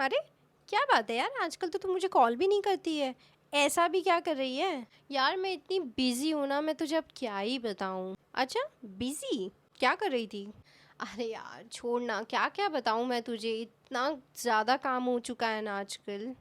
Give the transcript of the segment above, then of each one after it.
अरे क्या बात है यार, आजकल तो तू मुझे कॉल भी नहीं करती है। ऐसा भी क्या कर रही है यार? मैं इतनी बिजी हूँ ना, मैं तुझे अब क्या ही बताऊँ। अच्छा, बिजी क्या कर रही थी? अरे यार छोड़ ना, क्या क्या बताऊँ मैं तुझे, इतना ज़्यादा काम हो चुका है ना आजकल।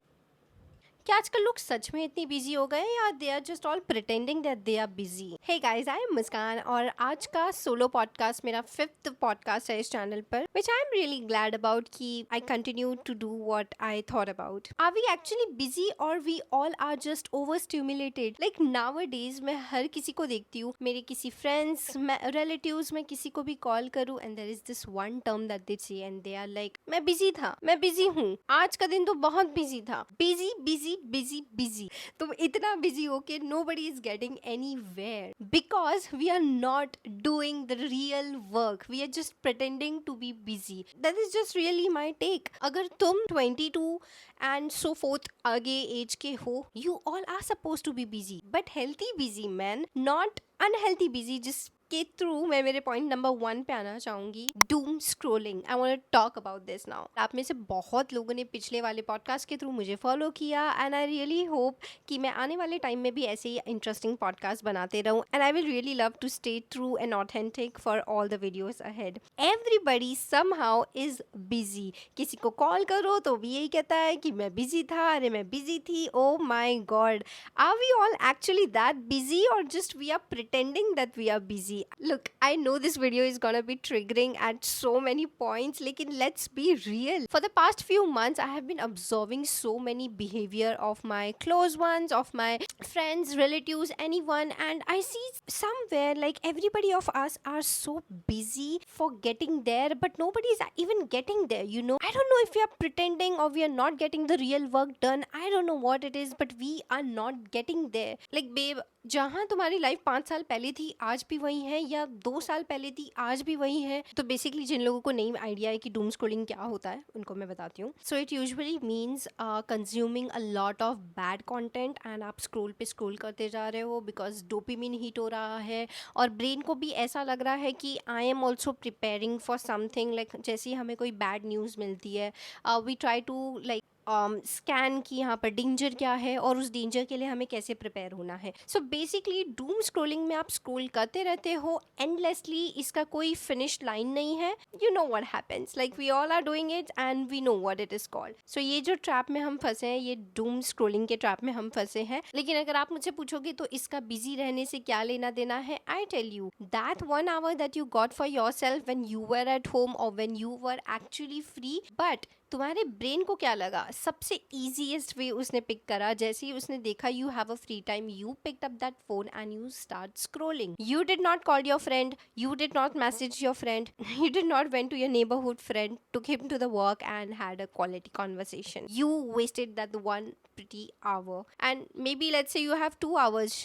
क्या आजकल लोग सच में इतनी बिजी हो गए या they are just all pretending that they are busy? Hey guys, I am Muskan और आज का सोलो पॉडकास्ट मेरा फिफ्थ पॉडकास्ट है इस चैनल पर, which I am really glad about कि I continue to do what I thought about. Are we actually busy और we all are just over stimulated? Like nowadays मैं हर किसी को देखती हूँ, मेरे किसी फ्रेंड्स, रिलेटिव्स, मैं किसी को भी कॉल करूँ and there is this one term that they say and they are like मैं बिजी था, मैं बिजी हूँ, आज का दिन तो बहुत बिजी था। Busy busy busy busy. तुम इतना बिजी हो के nobody is getting anywhere because we are not doing the real work, we are just pretending to be busy. That is just really my take. अगर तुम 22 and so forth आगे age के हो, you all are suppose to be busy, but healthy busy man, not unhealthy busy. जिसके through मैं मेरे point number 1 पे आना चाहूंगी, doom scrolling. I want to talk about this now. आप में से बहुत लोगों ने पिछले वाले पॉडकास्ट के थ्रू मुझे फॉलो किया एंड आई रियली होप कि मैं आने वाले टाइम में भी ऐसे ही इंटरेस्टिंग पॉडकास्ट बनाते रहूं and I will really love to stay true and authentic for all the videos ahead. Everybody somehow is busy. किसी को कॉल करो तो भी यही कहता है कि मैं बिजी था, अरे मैं बिजी थी। ओ my God, are we all actually that busy or just we are pretending that we are busy? Look, I know this video is gonna be triggering at so many points, lekin let's be real. For the past few months, I have been observing so many behavior of my close ones, of my friends, relatives, anyone, and I see somewhere like everybody of us are so busy for getting there, but nobody is even getting there, you know. I don't know if we are pretending or we are not getting the real work done. I don't know what it is, but we are not getting there. Like babe, जहाँ तुम्हारी life 5 साल पहले थी आज भी वही है, या 2 साल पहले थी आज भी वही है। तो बेसिकली जिन लोगों को नहीं आइडिया है कि डूम स्क्रोलिंग क्या होता है, उनको मैं बताती हूँ। So it usually means consuming a lot of bad content and आप स्क्रोल पे स्क्रोल करते जा रहे हो बिकॉज डोपामिन हिट हो रहा है और ब्रेन को भी ऐसा लग रहा है कि I am also preparing for something. Like जैसे ही हमें कोई बैड न्यूज़ मिलती है, we try to like scan की यहाँ पर डेंजर क्या है और उस डेंजर के लिए हमें कैसे प्रिपेयर होना है। सो बेसिकली डूम स्क्रोलिंग में आप स्क्रोल करते रहते हो एंडलेसली, इसका कोई फिनिश लाइन नहीं है। You know what happens, like we all are doing it and we know what it is called. So ये जो ट्रैप में हम फंसे हैं, ये डूम स्क्रोलिंग के ट्रैप में हम फंसे हैं। लेकिन अगर आप मुझसे पूछोगे तो इसका बिजी रहने से क्या लेना देना है, I tell you that 1 hour that you got for yourself when you were at home और when you were actually free, but तुम्हारे ब्रेन को क्या लगा, सबसे इजीएस्ट वे उसने पिक करा। जैसे ही उसने देखा you have a free time, you picked up that phone and you start scrolling. You did not call your friend, you did not message your friend, you did not went to your neighborhood friend, took him to the work and had a quality conversation. You wasted that one pretty hour, and maybe let's say you have 2 hours.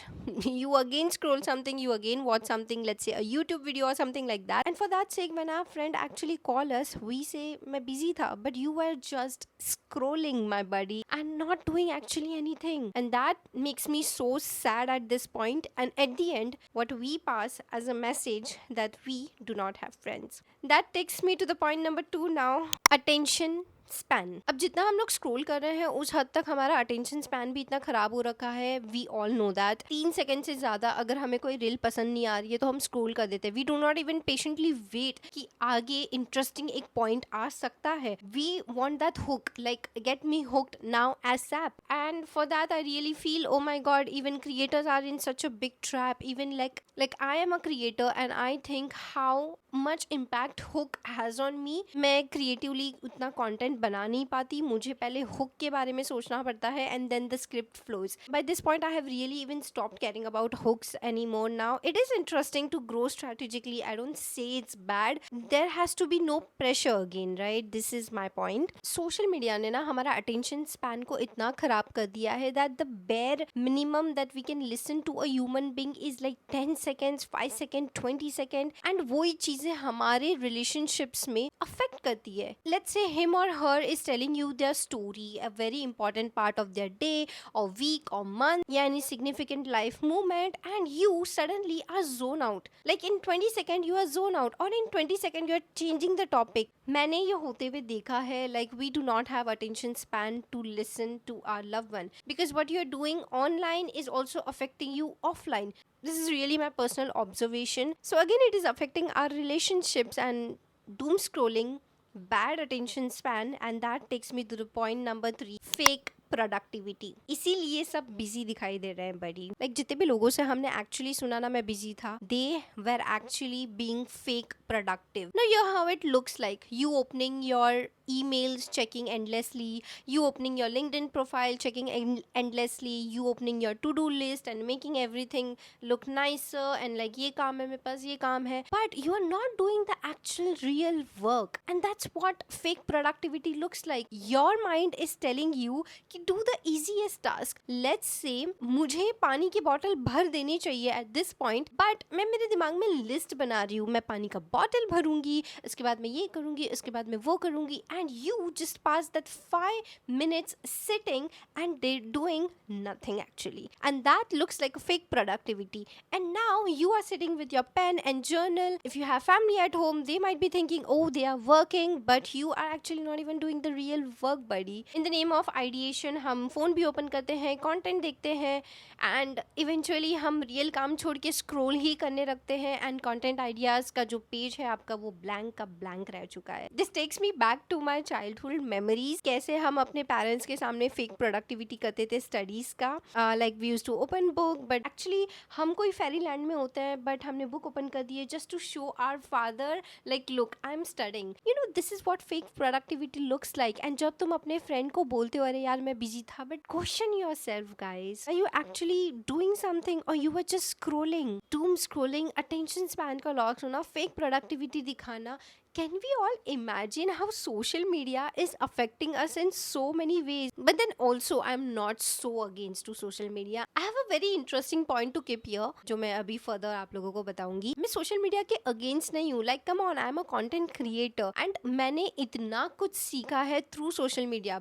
You again scroll something, you again watch something, let's say a YouTube video or something like that, and for that sake when our friend actually call us, we say मैं busy था, but you were just scrolling my buddy and not doing actually anything, and that makes me so sad at this point. And at the end what we pass as a message that we do not have friends. That takes me to the point number 2 now, attention span. अब जितना हम लोग scroll कर रहे हैं उस हद तक हमारा अटेंशन स्पैन भी इतना खराब हो रखा है। We all know that 3 second से ज्यादा अगर हमें कोई रील पसंद नहीं आ रही है तो हम स्क्रोल कर देते हैं। We do not even patiently wait कि आगे इंटरेस्टिंग एक पॉइंट आ सकता है। We want that hook, like get me hooked now ASAP, and for that I really feel oh my god, even creators are in such a big trap. Even like I am a creator and I think how much impact hook has on me. मैं creatively उतना content बना नहीं पाती, मुझे पहले hook के बारे में सोचना पड़ता है and then the script flows. By this point I have really even stopped caring about hooks anymore now. It is interesting to grow strategically, I don't say it's bad, there has to be no pressure again, right? This is my point. Social media ने ना हमारा attention span को इतना खराब कर दिया है that the bare minimum that we can listen to a human being is like 10 seconds, 5 second, 20 second, and वही चीजें हमारे रिलेशनशिप्स में अफेक्ट करती है. लेट्स से हिम और her is telling you their story, a very important part of their day or week or month, या any significant life moment, and you suddenly are zone out. Like in 20 seconds you are zone out, or in 20 seconds you are changing the topic. मैंने ये होते हुए देखा है. Like we do not have attention span to listen to our loved one, because what you are doing online is also affecting you offline. This is really my personal observation. So again, it is affecting our relationships, and doom scrolling, bad attention span, and that takes me to the point number 3, fake productivity. इसीलिए सब busy दिखाई दे रहे हैं बड़ी. Like जितने भी लोगों से हमने एक्चुअली सुना ना मैं बिजी था, they were actually being fake productive. Now you how it looks like you opening your emails, checking endlessly, you opening your LinkedIn profile, checking endlessly, you opening your to-do list and making everything look nicer, and like ये काम है मेरे पास, ये काम है, but you are not doing the actual real work, and that's what fake productivity looks like. Your mind is telling you कि do the easiest task. Let's say मुझे पानी की बॉटल भर देनी चाहिए at this point, but मैं मेरे दिमाग में लिस्ट बना रही हूँ, मैं पानी का बॉटल भरूंगी, इसके बाद मैं ये करूंगी, इसके बाद मैं वो करूंगी, and you just pass that 5 minutes sitting and they doing nothing actually, and that looks like a fake productivity. And now you are sitting with your pen and journal. If you have family at home, they might be thinking, oh, they are working, but you are actually not even doing the real work, buddy. In the name of ideation, हम phone भी open करते हैं, content देखते हैं, and eventually हम real काम छोड़ के स्क्रॉल ही करने लगते हैं, एंड कंटेंट आइडियाज का जो पेज है आपका वो ब्लैंक का ब्लैंक रह चुका है. This takes me back to my childhood memories. कैसे हम अपने पेरेंट्स के सामने फेक प्रोडक्टिविटी करते थे स्टडीज का. Like we used to open book, but actually हम कोई फेरी लैंड में होते हैं, बट हमने बुक ओपन कर दी है just to show our father like look I am studying. You know this is what fake productivity looks like. And जब तुम अपने फ्रेंड को बोलते हो अरे यार मैं बिजी था, but question yourself guys, are you actually doing something और you are just scrolling. Doom scrolling, attention span का लॉस होना, फेक प्रोडक्टिविटी दिखाना. Can we all imagine how social media is affecting us in so many ways? But then also, I'm not so against to social media. I have a very interesting point to keep here, जो मैं अभी further आप लोगों को बताऊंगी. मैं social media के against नहीं हूँ. Like, come on, I'm a content creator, and मैंने इतना कुछ सीखा है through social media.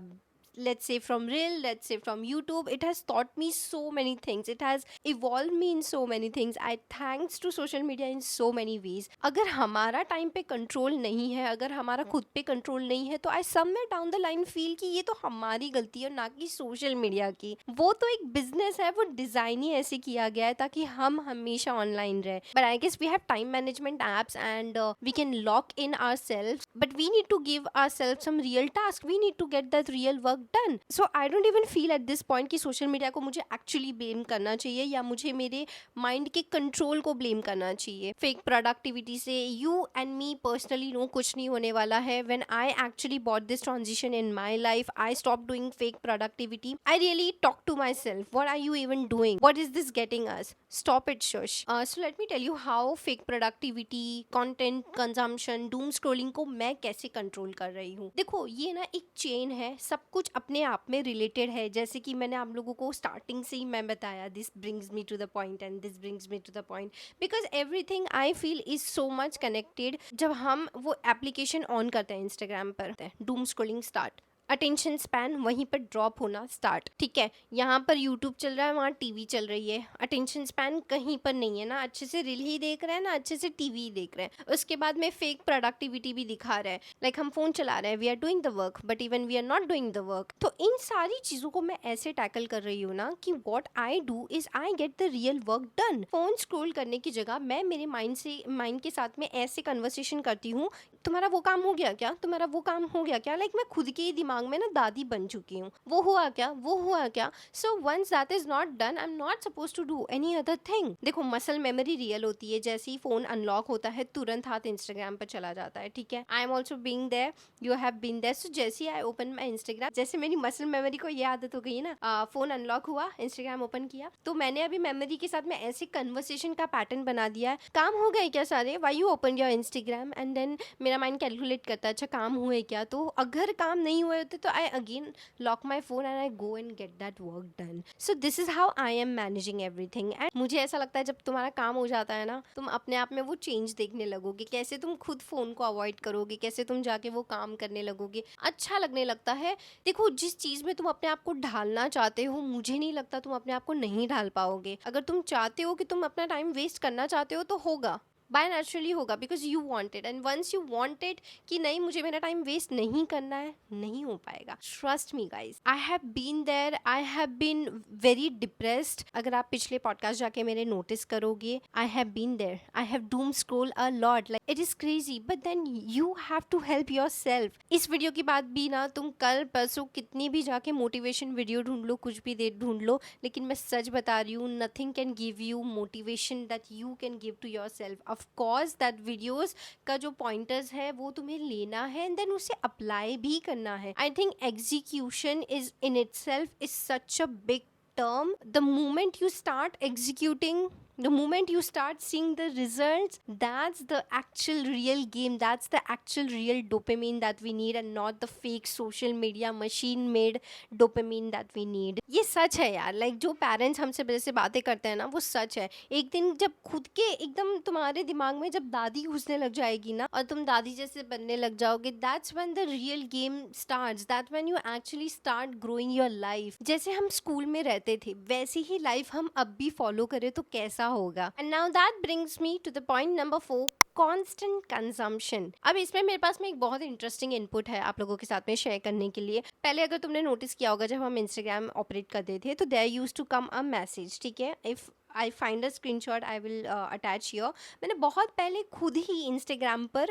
Let's say from Reel, let's say from YouTube, it has taught me so many things. It has evolved me in so many things. I thanks to social media in so many ways. अगर हमारा time पे control नहीं है, अगर हमारा खुद पे control नहीं है, तो I somewhere down the line feel कि ये तो हमारी गलती है और ना कि सोशल मीडिया की. वो तो एक बिजनेस है, वो डिजाइन ही ऐसे किया गया है ताकि हम हमेशा ऑनलाइन रहे. But I guess we have time management apps, and we can lock in ourselves, but we need to give ourselves some real task. We need to get that real work done. So I don't even feel at this point कि social media को मुझे actually blame करना चाहिए या मुझे मेरे mind के control को ब्लेम करना चाहिए. फेक प्रोडक्टिविटी से you and me personally no कुछ नहीं होने वाला है. When I actually bought this transition in my life, I stop doing fake productivity. I really talk to myself, what are you even doing, what is this getting us, stop it shush. So let me tell you how fake productivity, content consumption, doom scrolling को मैं कैसे control कर रही हूँ. देखो ये ना एक चेन है, सब कुछ अपने आप में रिलेटेड है. जैसे कि मैंने आप लोगों को स्टार्टिंग से ही मैं बताया, this brings me to the point and this brings me to the point, because everything I feel is so much connected. जब हम वो एप्लीकेशन ऑन करते हैं इंस्टाग्राम पर, doom scrolling start, attention span वहीं पर ड्रॉप होना स्टार्ट. ठीक है, यहाँ पर यूट्यूब चल रहा है, वहाँ टीवी चल रही है, अटेंशन स्पैन कहीं पर नहीं है ना, अच्छे से रील ही देख रहे हैं ना अच्छे से टीवी ही देख रहे हैं. उसके बाद में फेक प्रोडक्टिविटी भी दिखा रहे हैं. लाइक हम फोन चला रहे हैं, we are doing the work but even we are not doing the work. तो इन सारी चीज़ों को मैं ऐसे टैकल कर रही हूँ ना कि what I do is I get the real work done. Phone scroll करने की जगह मैं मेरे माइंड के साथ में ऐसे कन्वर्सेशन करती हूँ, तुम्हारा वो काम हो गया क्या, तुम्हारा वो काम हो गया क्या. लाइक मैं खुद के ही दिमाग में ना दादी बन चुकी हूँ, वो हुआ क्या, वो हुआ क्या. So once that is not done, I am not suppose to do any other thing. देखो मसल मेमोरी रियल होती है. जैसे ही फोन अनलॉक होता है तुरंत हाथ इंस्टाग्राम पर चला जाता है. ठीक है, I am also being there, you have been there. So जैसे ही आई ओपन माई इंस्टाग्राम, जैसे मेरी मसल मेमोरी को ये आदत हो गई है ना, फोन अनलॉक हुआ, इंस्टाग्राम ओपन किया, तो मैंने अभी मेमोरी के साथ में ऐसे कन्वर्सेशन का पैटर्न बना दिया है, काम हो गए क्या सारे, why you open your Instagram, and then मेरा माइंड कैलकुलेट करता है अच्छा काम हुए क्या. तो अगर काम नहीं हुए करते तो I again lock my phone and I go and get that work done. So this is how I am managing everything. And मुझे ऐसा लगता है जब तुम्हारा काम हो जाता है ना, तुम अपने आप में वो चेंज देखने लगोगे, कैसे तुम खुद फोन को अवॉइड करोगे, कैसे तुम जाके वो काम करने लगोगे, अच्छा लगने लगता है. देखो, जिस चीज में तुम अपने आप को ढालना चाहते हो, मुझे नहीं लगता तुम अपने आप को नहीं ढाल पाओगे. अगर तुम चाहते हो कि तुम अपना टाइम वेस्ट करना चाहते हो तो होगा, बाय नेचुरली होगा, because you want it. And once you want it कि नहीं मुझे मेरा टाइम वेस्ट नहीं करना है, नहीं हो पाएगा. Trust me guys, I have been there, I have been very depressed. अगर आप पिछले पॉडकास्ट जाके मेरे नोटिस करोगे, I have been there, I have doom scroll a lot, like it is crazy, but then you have to help yourself. इस video के बाद भी ना तुम कल परसों कितनी भी जाके मोटिवेशन वीडियो ढूंढ लो, कुछ भी दे ढूंढ लो, लेकिन मैं सच बता रही हूँ, nothing can give you motivation that you can give to yourself. Of course that videos का जो पॉइंटर्स है वो तुम्हें लेना है एंड देन उसे अप्लाई भी करना है. I think execution is in itself is such a big term. The moment you start executing, the moment you start seeing the results, that's the actual real game, that's the actual real dopamine that we need, and not the fake social media machine made dopamine that we need. ये सच है यार. Like जो parents हमसे जैसे बातें करते हैं ना, वो सच है. एक दिन जब खुद के एकदम तुम्हारे दिमाग में जब दादी घुसने लग जाएगी ना और तुम दादी जैसे बनने लग जाओगे, that's when the real game starts, that's when you actually start growing your life. जैसे हम स्कूल में रहते थे वैसी ही लाइफ हम अब भी फॉलो करें तो कैसा होगा. And now that brings me to the point number 4, constant consumption. अब इसमें मेरे पास में एक बहुत इंटरेस्टिंग इनपुट है आप लोगों के साथ में शेयर करने के लिए. पहले अगर तुमने नोटिस किया होगा, जब हम इंस्टाग्राम ऑपरेट करते थे तो there used to come a message, ठीक है. If I find a screenshot I will attach here. मैंने बहुत पहले खुद ही इंस्टाग्राम पर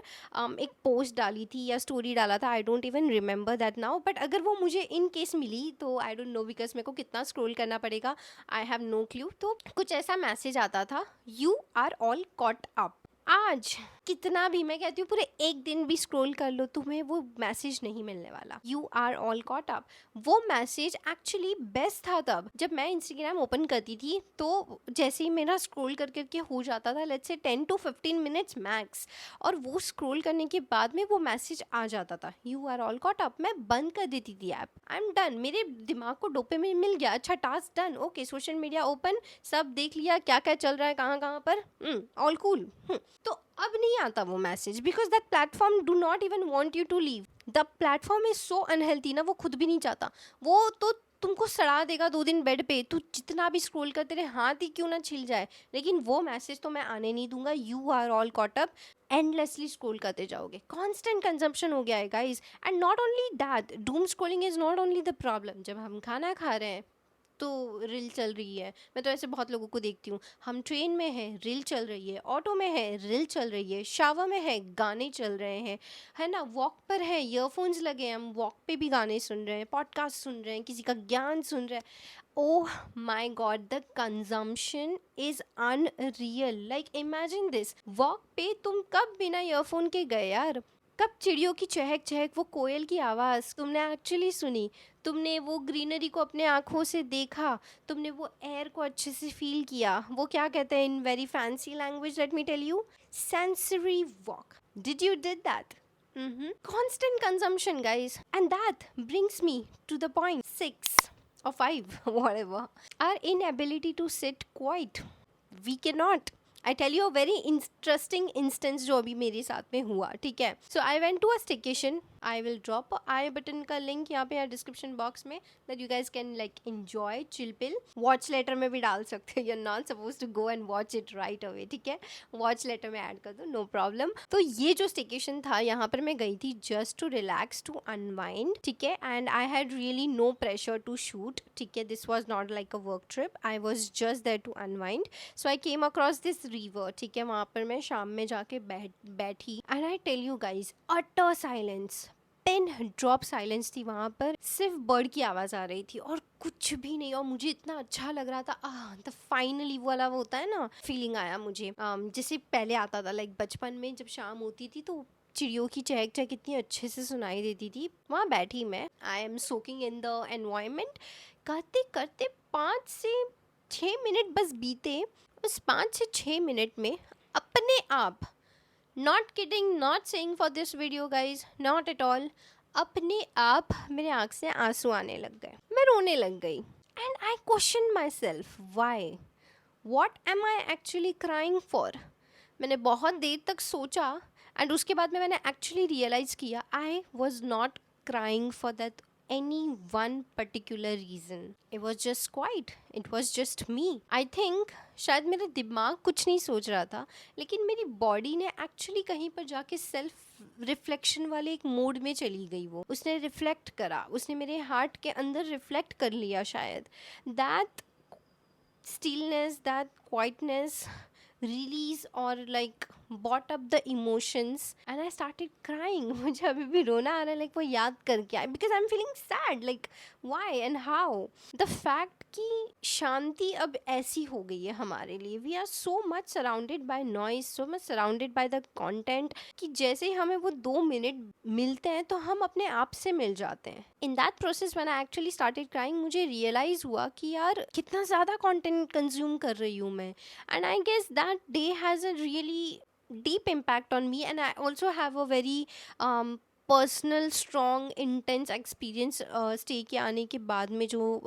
एक पोस्ट डाली थी या स्टोरी डाला था, I don't even remember that now, but अगर वो मुझे इन केस मिली तो आई डोंट नो, बिकॉज मेरे को कितना स्क्रॉल करना पड़ेगा, आई हैव नो क्लू. तो कुछ ऐसा मैसेज आता था, you are all caught up. आज कितना भी, मैं कहती हूँ पूरे एक दिन भी स्क्रॉल कर लो, तुम्हें वो मैसेज नहीं मिलने वाला, you are all caught up. वो मैसेज एक्चुअली बेस्ट था तब जब मैं इंस्टाग्राम ओपन करती थी. तो जैसे ही मेरा स्क्रॉल कर करके हो जाता था, let's say 10 to 15 minutes max, और वो स्क्रॉल करने के बाद में वो मैसेज आ जाता था, you are all caught up. मैं बंद कर देती थी ऐप, आई एम डन. मेरे दिमाग को डोपामिन मिल गया, अच्छा task done, okay social media open, सब देख लिया क्या क्या चल रहा है कहाँ कहाँ पर, ऑल कूल. तो अब नहीं आता वो message, because that platform do not even want you to leave. The platform is so unhealthy ना, वो खुद भी नहीं चाहता. वो तो तुमको सड़ा देगा 2 दिन बेड पे, तू जितना भी स्क्रॉल करते रहे, हाथ ही क्यों ना छिल जाए, लेकिन वो मैसेज तो मैं आने नहीं दूंगा. You are all caught up, endlessly scroll करते जाओगे. कॉन्स्टेंट कंजम्पशन हो गया है guys. And not only that, doom scrolling is not only the problem. जब हम खाना खा रहे हैं तो रील चल रही है. मैं तो ऐसे बहुत लोगों को देखती हूँ, हम ट्रेन में हैं रील चल रही है, ऑटो में है रील चल रही है, शावर में है गाने चल रहे हैं, है ना, वॉक पर है ईयरफोन्स लगे हैं, हम वॉक पे भी गाने सुन रहे हैं, पॉडकास्ट सुन रहे हैं, किसी का ज्ञान सुन रहे हैं. Oh my God, the consumption is unreal. Like imagine this, walk पे तुम कब बिना ईयरफोन के गए यार? कब चिड़ियों की चहक चहक, वो कोयल की आवाज़ तुमने एक्चुअली सुनी? तुमने वो ग्रीनरी को अपने आँखों से देखा? तुमने वो एयर को अच्छे से फील किया? वो क्या कहते हैं in very fancy language, let me tell you, sensory walk. Did you did that? Constant consumption, guys. And that brings me to the point 6 or 5, whatever. Our inability to sit quiet. We cannot. I tell you a very interesting instance जो अभी मेरे साथ में हुआ, ठीक है. So I went to a staycation. I will drop I button का link यहाँ पे या डिस्क्रिप्शन बॉक्स में, that you guys can like enjoy chill pill. Watch later में भी डाल सकते हो, you are not suppose to go and watch it right away, ठीक है. वॉच लेटर में ऐड कर दो, नो प्रॉब्लम. तो ये जो स्टेकेशन था, यहाँ पर मैं गई थी just to relax, to unwind, ठीक है. And I had really no pressure to shoot, ठीक है. This was not like a work trip, I was just there to unwind. So I came across this river, ठीक है. वहाँ पर मैं शाम में जाके बैठी. And I tell you guys, utter silence, pin drop silence थी वहाँ पर. सिर्फ बर्ड की आवाज़ आ रही थी और कुछ भी नहीं. और मुझे इतना अच्छा लग रहा था, द फाइनली वाला वो होता है ना, फीलिंग आया मुझे जैसे पहले आता था. लाइक बचपन में जब शाम होती थी तो चिड़ियों की चहक चहक इतनी अच्छे से सुनाई देती थी. वहाँ बैठी मैं, I am soaking in the environment. करते करते 5 से 6 मिनट बस बीते. उस 5 से 6 मिनट में अपने आप, not kidding, not saying for this video guys, not at all, अपने आप मेरे आँख से आंसू आने लग गए, मैं रोने लग गई। And I question myself, why, what am I actually crying for. मैंने बहुत देर तक सोचा एंड उसके बाद में मैंने एक्चुअली रियलाइज़ किया I was not crying for that any one particular reason. It was just quiet. It was just me. I think शायद मेरा दिमाग कुछ नहीं सोच रहा था, लेकिन मेरी बॉडी ने एक्चुअली कहीं पर जाके सेल्फ रिफ्लेक्शन वाले एक मोड में चली गई। वो उसने रिफ्लेक्ट करा, उसने मेरे हार्ट के अंदर रिफ्लेक्ट कर लिया शायद। That stillness, that quietness release or like brought up the emotions and I started crying. मुझे अभी भी रोना आ रहा है like वो याद करके आए because I'm feeling sad like why and how. The fact कि शांति अब ऐसी हो गई है हमारे लिए, we are so much surrounded by noise, so much surrounded by the content कि जैसे ही हमें वो 2 मिनट मिलते हैं तो हम अपने आप से मिल जाते हैं. In that process when I actually started crying मुझे realize हुआ कि यार कितना ज़्यादा content consume कर रही हूँ मैं. And I guess that day has a really deep impact on me and I also have a very personal strong intense experience stay के आने के बाद में जो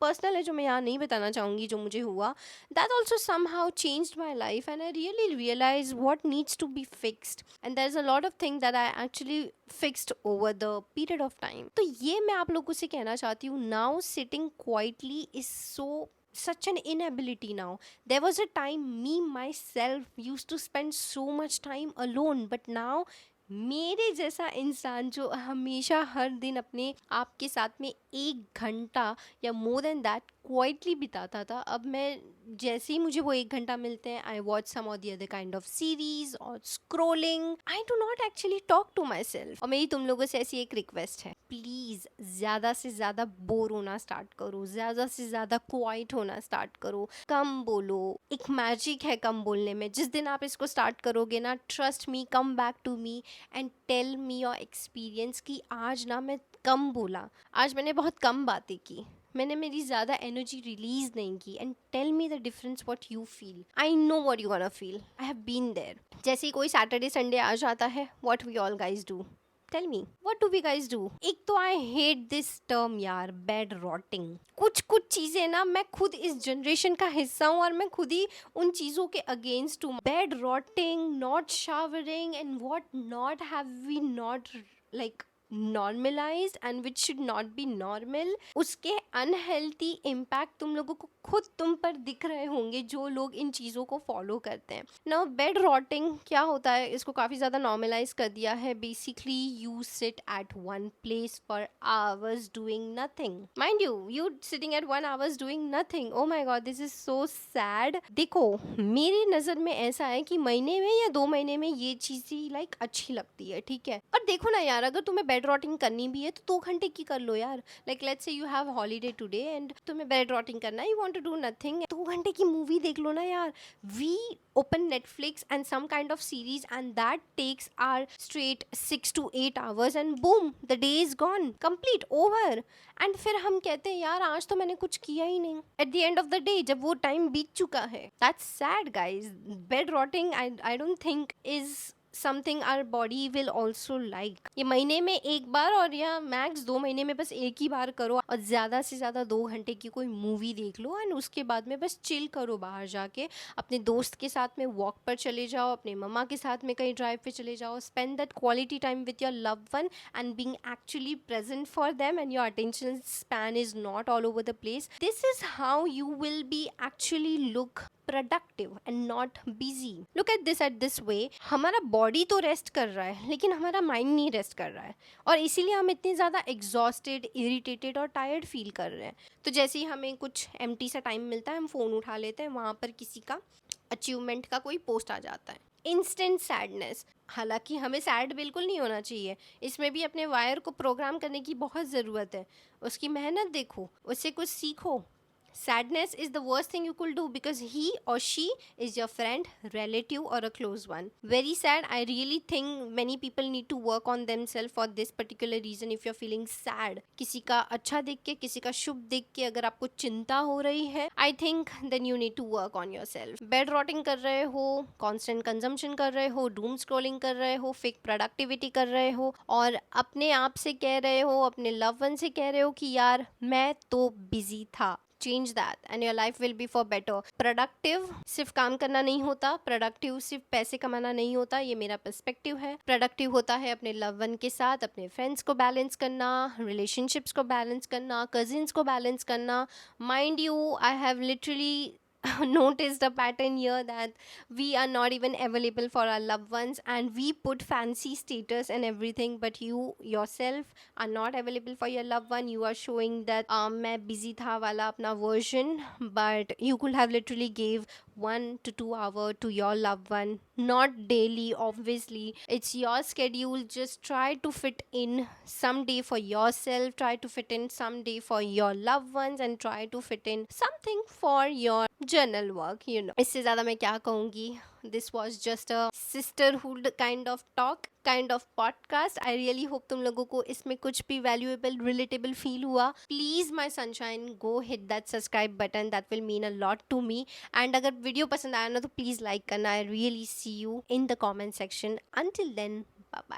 पर्सनल है, जो मैं यहाँ नहीं बताना चाहूँगी जो मुझे हुआ. That also somehow changed my life and I really realise what needs to be fixed and there is a lot of thing that I actually fixed over the period of time. तो ये मैं आप लोगों से कहना चाहती हूँ. Now sitting quietly is so such an inability now. There was a time me myself used to spend so much time alone, but now मेरे जैसा इंसान जो हमेशा हर दिन अपने आप के साथ में 1 घंटा या मोर देन दैट क्वाइटली बिताता था, अब मैं जैसे ही मुझे वो 1 घंटा मिलते हैं आई वॉच सम और the other kind of series और scrolling. I do not actually talk to myself. और मेरी तुम लोगों से ऐसी एक रिक्वेस्ट है, प्लीज़ ज़्यादा से ज़्यादा बोर होना स्टार्ट करो, ज़्यादा से ज़्यादा क्वाइट होना स्टार्ट करो, कम बोलो. एक मैजिक है कम बोलने में. जिस दिन आप इसको स्टार्ट करोगे ना, trust me, come back to me and tell me your experience कि आज ना मैं कम बोला, आज मैंने बहुत कम बातें की, मैंने मेरी ज़्यादा एनर्जी रिलीज नहीं की. And tell me the difference what you feel. I know what you gonna feel. I have been there. जैसे ही कोई सैटरडे संडे आ जाता है, what we all guys do. Tell me what do we guys do. एक तो I hate this term यार, bed rotting. कुछ चीज़ें ना, मैं खुद इस जनरेशन का हिस्सा हूँ और मैं खुद ही उन चीज़ों के अगेंस्ट हूँ. Bed rotting, not showering and what not have we not like normalized and which should not be normal. उसके अनहेल्थी इम्पैक्ट तुम लोगों को खुद तुम पर दिख रहे होंगे जो लोग इन चीज़ों को फॉलो करते हैं. नाउ बेड रॉटिंग क्या होता है, इसको काफ़ी ज़्यादा नॉर्मलाइज कर दिया है. Basically you sit at one place for hours doing nothing. Mind you sitting at 1 hours doing nothing. Oh my god, this is so sad. देखो मेरी नज़र में ऐसा है कि महीने में या 2 महीने में ये चीज़ ही लाइक अच्छी लगती है, ठीक है. और देखो ना यार, अगर तुम्हें बेड रॉटिंग करनी भी है तो 2 घंटे की कर लो यार. Like let's say you have holiday today and तुम्हें बेड रॉटिंग करना है, you want to do nothing, 2 घंटे की मूवी देख लो ना यार. We open Netflix and some kind of series and that takes our straight 6 to 8 hours and boom, the day is gone, complete, over. and फिर हम कहते हैं यार आज तो मैंने कुछ किया ही नहीं. at the end of the day जब वो टाइम बीत चुका है. that's sad guys. bed rotting I don't think is something our body will also like. ये महीने में 1 बार और या मैक्स 2 महीने में बस 1 ही बार करो और ज़्यादा से ज़्यादा 2 घंटे की कोई मूवी देख लो एंड उसके बाद में बस चिल करो. बाहर जाके अपने दोस्त के साथ में वॉक पर चले जाओ, अपने मम्मा के साथ में कहीं ड्राइव पे चले जाओ. Spend that quality time with your love one and being actually present for them and your attention span is not all over the place. This is how you will be actually look productive and not busy. Look at this way. हमारा body तो rest कर रहा है लेकिन हमारा mind नहीं rest कर रहा है और इसीलिए हम इतने ज़्यादा एग्जॉस्टेड, इरिटेटेड और टायर्ड फील कर रहे हैं. तो जैसे ही हमें कुछ एम्प्टी सा टाइम मिलता है हम फ़ोन उठा लेते हैं, वहाँ पर किसी का अचीवमेंट का कोई पोस्ट आ जाता है. Instant sadness. हालांकि हमें सैड बिल्कुल नहीं होना चाहिए, इसमें भी अपने वायर को प्रोग्राम करने की बहुत ज़रूरत है. उसकी मेहनत देखो, उससे कुछ सीखो, Sadness is the worst thing you could do because he or she is your friend, relative, or a close one. Very sad. I really think many people need to work on themselves for this particular reason. If you're feeling sad, किसी का अच्छा देख के, किसी का शुभ देख के अगर आपको चिंता हो रही है, I think then you need to work on yourself. Bed rotting कर रहे हो, constant consumption कर रहे हो, doom scrolling कर रहे हो, fake productivity कर रहे हो, और अपने आप से कह रहे हो, अपने लव वन से कह रहे हो कि यार मैं तो बिजी था. Change that and your life will be for better. Productive सिर्फ काम करना नहीं होता, प्रोडक्टिव सिर्फ पैसे कमाना नहीं होता, ये मेरा पर्सपेक्टिव है. प्रोडक्टिव होता है अपने लव वन के साथ, अपने फ्रेंड्स को बैलेंस करना, रिलेशनशिप्स को बैलेंस करना, कजिन्स को बैलेंस करना. Mind you, I have literally noticed a pattern here that we are not even available for our loved ones, and we put fancy status and everything, but you yourself are not available for your loved one. You are showing that मैं busy था वाला अपना version, but you could have literally gave 1 to 2 hour to your loved one, not daily. Obviously it's your schedule, just try to fit in some day for yourself, try to fit in some day for your loved ones, and try to fit in something for your journal work, you know. इससे ज़्यादा मैं क्या कहूँगी. This was just a sisterhood kind of talk, kind of podcast. I really hope तुम लोगों को इसमें कुछ भी valuable, relatable feel हुआ. Please my sunshine, go hit that subscribe button, that will mean a lot to me. And अगर video पसंद आया ना तो please like करना. I really see you in the comment section. Until then, bye bye.